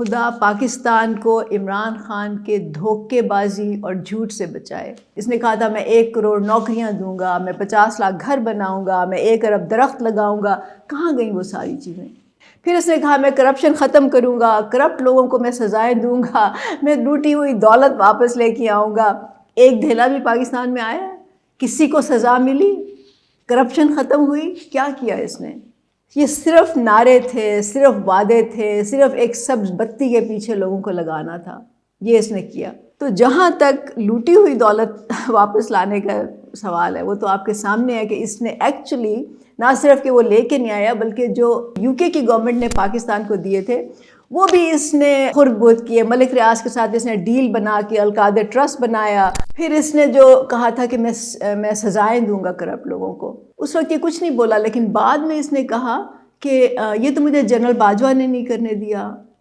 खुदा पाकिस्तान को इमरान खान के धोखेबाजी और झूठ से बचाए। इसने कहा था मैं 1 करोड़ नौकरियां दूंगा, मैं 50 लाख घर बनाऊंगा, मैं 1 अरब दरख्त लगाऊंगा। कहाँ गई वो सारी चीज़ें? फिर इसने कहा मैं करप्शन ख़त्म करूंगा, करप्ट लोगों को मैं सजाएं दूंगा, मैं लूटी हुई दौलत वापस लेके आऊँगा। एक धेला भी पाकिस्तान में आया? किसी को सज़ा मिली? करप्शन ख़त्म हुई? क्या किया इसने? ये सिर्फ नारे थे, सिर्फ वादे थे, सिर्फ एक सब्ज बत्ती के पीछे लोगों को लगाना था। ये इसने किया। तो जहाँ तक लूटी हुई दौलत वापस लाने का सवाल है, वो तो आपके सामने है कि इसने एक्चुअली ना सिर्फ कि वो लेके नहीं आया, बल्कि जो यूके की गवर्नमेंट ने पाकिस्तान को दिए थे वो भी इसने खुर्द-बुर्द किए। मलिक रियाज के साथ इसने डील बना के अलकायदा ट्रस्ट बनाया। फिर इसने जो कहा था कि मैं सजाएं दूंगा करप्ट लोगों को, उस वक्त ये कुछ नहीं बोला, लेकिन बाद में इसने कहा कि ये तो मुझे जनरल बाजवा ने नहीं करने दिया,